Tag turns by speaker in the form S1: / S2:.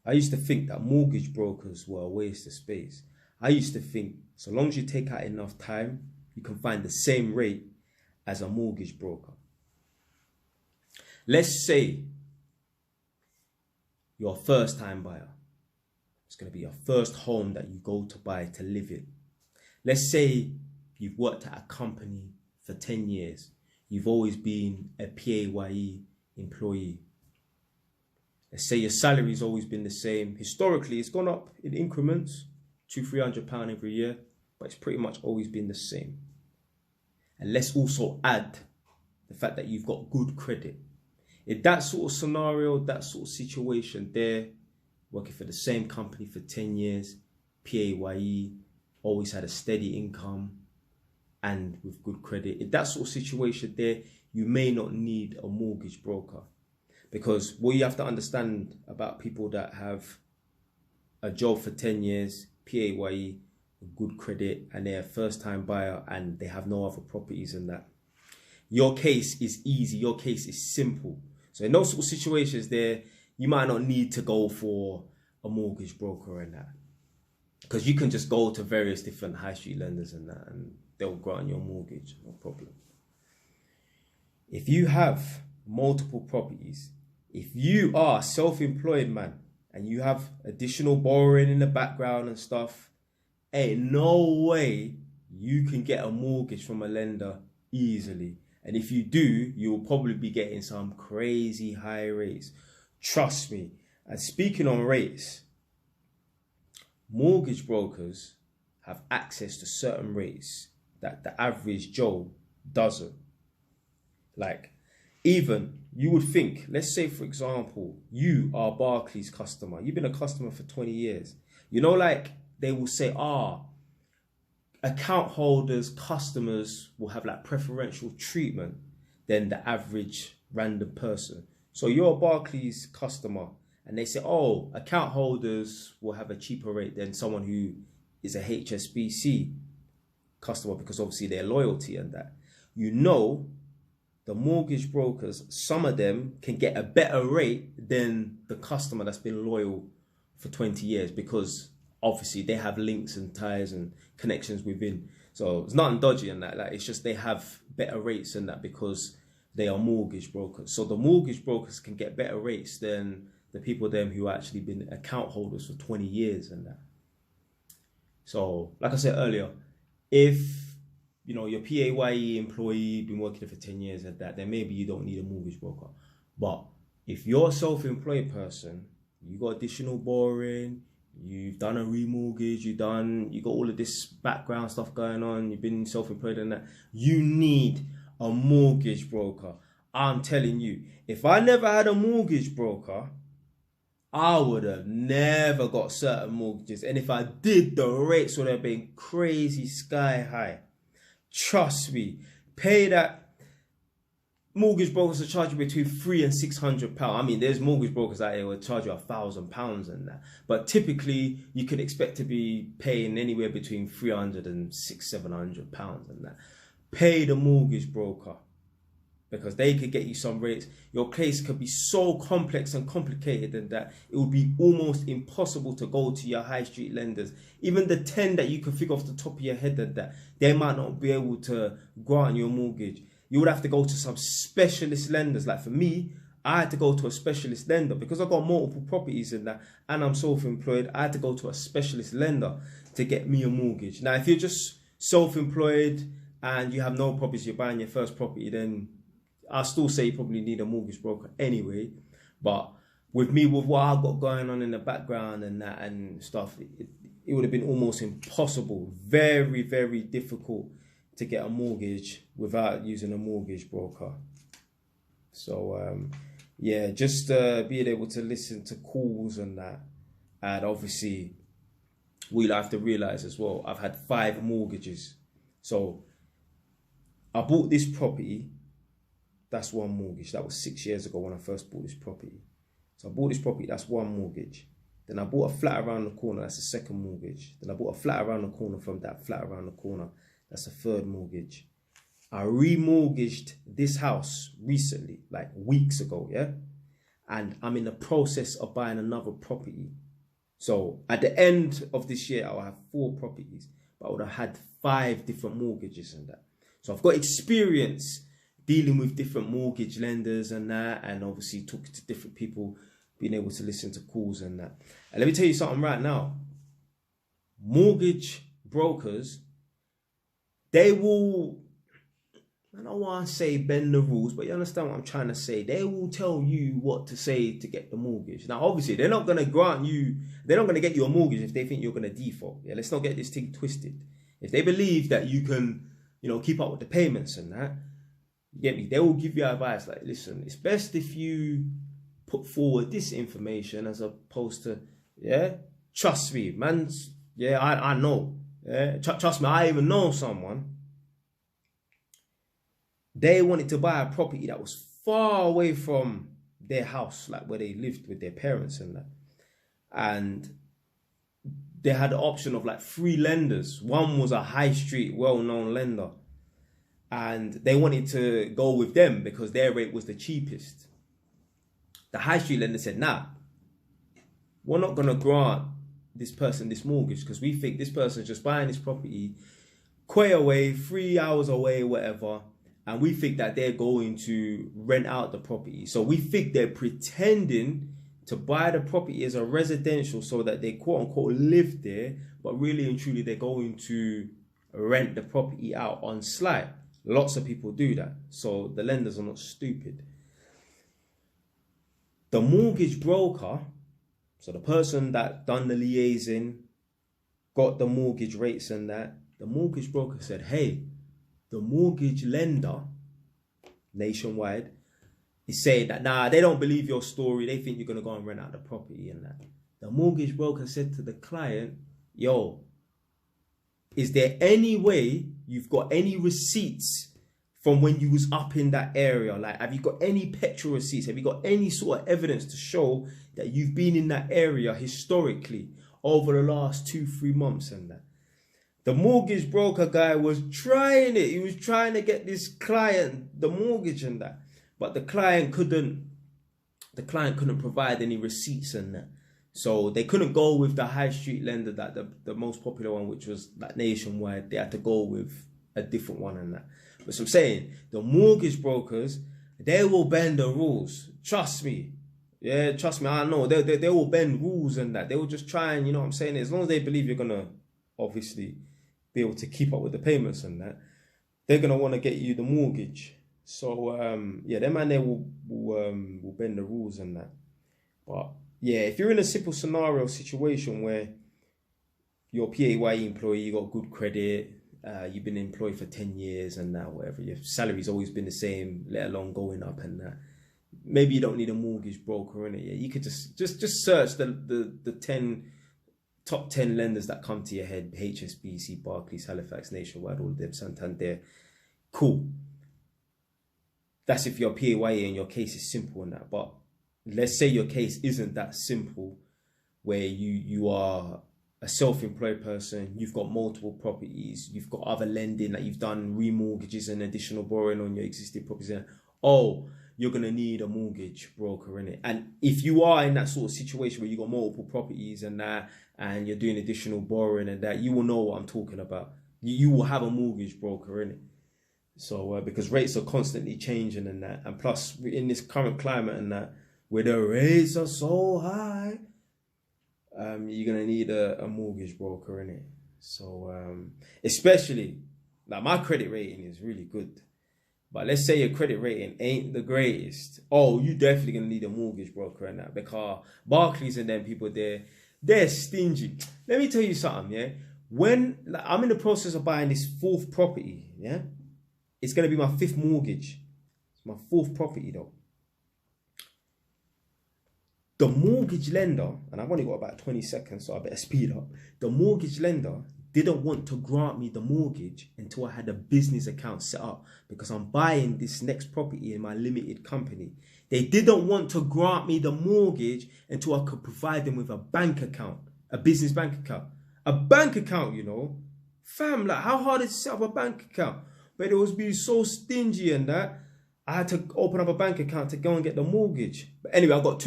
S1: I used to think that mortgage brokers were a waste of space. I used to think so long as you take out enough time, you can find the same rate as a mortgage broker. Let's say you're a first time buyer. It's going to be your first home that you go to buy to live in. Let's say you've worked at a company for 10 years. You've always been a PAYE employee. Let's say your salary's always been the same. Historically, it's gone up in increments, £200-300 every year, but it's pretty much always been the same. And let's also add the fact that you've got good credit. In that sort of scenario, that sort of situation there, working for the same company for 10 years, PAYE, always had a steady income and with good credit. In that sort of situation there, you may not need a mortgage broker. Because what you have to understand about people that have a job for 10 years, PAYE, good credit, and they're a first-time buyer and they have no other properties in that. Your case is easy. Your case is simple. So in those sort of situations there, you might not need to go for a mortgage broker and that. Because you can just go to various different high street lenders and that, and they'll grant your mortgage, no problem. If you have multiple properties, if you are a self-employed man and you have additional borrowing in the background and stuff, ain't no way you can get a mortgage from a lender easily. And if you do, you'll probably be getting some crazy high rates. Trust me. And speaking on rates, mortgage brokers have access to certain rates that the average Joe doesn't. Like, even you would think, let's say for example, you are a Barclays customer. You've been a customer for 20 years. You know, like they will say, account holders, customers will have like preferential treatment than the average random person. So you're a Barclays customer and they say, account holders will have a cheaper rate than someone who is a HSBC customer because obviously their loyalty and that. You know, the mortgage brokers, some of them can get a better rate than the customer that's been loyal for 20 years because obviously they have links and ties and connections within. So it's nothing dodgy in that. Like, it's just they have better rates than that because they are mortgage brokers. So the mortgage brokers can get better rates than the people them who actually been account holders for 20 years and that. So like I said earlier, if you know, your PAYE employee, been working for 10 years at that, then maybe you don't need a mortgage broker. But if you're a self-employed person, you got additional borrowing, you've done a remortgage, you got all of this background stuff going on, you've been self-employed and that, you need a mortgage broker. I'm telling you, if I never had a mortgage broker, I would have never got certain mortgages. And if I did, the rates would have been crazy sky high. Trust me, pay that. Mortgage brokers will charge you between £300 and £600. I mean, there's mortgage brokers out here will charge you £1,000 and that. But typically, you can expect to be paying anywhere between £300 and £600-700 and that. Pay the mortgage broker because they could get you some rates. Your case could be so complex and complicated and that it would be almost impossible to go to your high street lenders. Even the 10 that you can figure off the top of your head and that, they might not be able to grant your mortgage. You would have to go to some specialist lenders. Like for me, I had to go to a specialist lender because I've got multiple properties in that and I'm self-employed. I had to go to a specialist lender to get me a mortgage. Now, if you're just self-employed and you have no properties, you're buying your first property, then I still say you probably need a mortgage broker anyway. But with me, with what I've got going on in the background and that and stuff, it would have been almost impossible, very, very difficult to get a mortgage without using a mortgage broker. So yeah, just being able to listen to calls and that. And obviously, we'll have to realize as well, I've had 5 mortgages. So I bought this property. That's one mortgage. That was 6 years ago when I first bought this property. So I bought this property, that's one mortgage. Then I bought a flat around the corner, that's the second mortgage. Then I bought a flat around the corner from that flat around the corner, that's the third mortgage. I remortgaged this house recently, like weeks ago, yeah? and I'm in the process of buying another property. So at the end of this year, I'll have 4 properties, but I would have had 5 different mortgages and that. So I've got experience dealing with different mortgage lenders and that, and obviously talking to different people, being able to listen to calls and that. And let me tell you something right now. Mortgage brokers, they will, I don't want to say bend the rules, but you understand what I'm trying to say. They will tell you what to say to get the mortgage. Now, obviously, they're not going to grant you, they're not going to get you a mortgage if they think you're going to default. Yeah, let's not get this thing twisted. If they believe that you can, you know, keep up with the payments and that, you get me? They will give you advice like, listen, it's best if you put forward this information as opposed to, yeah, trust me, man. Yeah, I know. Yeah, trust me, I even know someone. They wanted to buy a property that was far away from their house, like where they lived with their parents and that. And they had the option of like 3 lenders. One was a high street, well-known lender. And they wanted to go with them because their rate was the cheapest. The high street lender said, nah, we're not going to grant this person this mortgage because we think this person is just buying this property quay away, 3 hours away, whatever. And we think that they're going to rent out the property. So we think they're pretending to buy the property as a residential so that they quote unquote live there, but really and truly they're going to rent the property out on slide. Lots of people do that. So the lenders are not stupid. The mortgage broker, so the person that done the liaising, got the mortgage rates and that, the mortgage broker said, hey, the mortgage lender nationwide is saying that, nah, they don't believe your story. They think you're going to go and rent out the property and that. The mortgage broker said to the client, yo, is there any way you've got any receipts from when you was up in that area? Like, have you got any petrol receipts? Have you got any sort of evidence to show that you've been in that area historically over the last 2-3 months and that? The mortgage broker guy was trying it. He was trying to get this client the mortgage and that. But the client couldn't provide any receipts and that. So they couldn't go with the high street lender, that the most popular one, which was like nationwide. They had to go with a different one and that. But so I'm saying, the mortgage brokers, they will bend the rules. Trust me. Yeah, trust me, I know. They will bend rules and that. They will just try and, you know what I'm saying? As long as they believe you're going to obviously be able to keep up with the payments and that, they're going to want to get you the mortgage. So, yeah, them man there will bend the rules and that. But yeah, if you're in a simple scenario situation where you're a PAYE employee, you got good credit, you've been employed for 10 years and now whatever, your salary's always been the same, let alone going up and that. Maybe you don't need a mortgage broker in it. Yeah, you could just search the top 10 lenders that come to your head: HSBC, Barclays, Halifax, Nationwide, all of them, Santander. Cool. That's if you're PAYE and your case is simple and that. But let's say your case isn't that simple, where you are a self-employed person, you've got multiple properties, you've got other lending, that you've done remortgages and additional borrowing on your existing properties. And oh, you're going to need a mortgage broker in it. And if you are in that sort of situation where you've got multiple properties and that, and you're doing additional borrowing and that, you will know what I'm talking about. You will have a mortgage broker in it. So because rates are constantly changing and that, and plus in this current climate and that, where the rates are so high, you're going to need a mortgage broker in it. So especially, like, my credit rating is really good. But let's say your credit rating ain't the greatest. Oh, you definitely going to need a mortgage broker in that, because Barclays and them people, they're stingy. Let me tell you something, yeah? When I'm in the process of buying this 4th property, yeah? It's going to be my 5th mortgage. It's my 4th property though. The mortgage lender, and I've only got about 20 seconds, so I better speed up. The mortgage lender didn't want to grant me the mortgage until I had a business account set up, because I'm buying this next property in my limited company. They didn't want to grant me the mortgage until I could provide them with a bank account, a business bank account. A bank account, you know. Fam, like, how hard is it to set up a bank account? But it was being so stingy and that, I had to open up a bank account to go and get the mortgage. But anyway, I got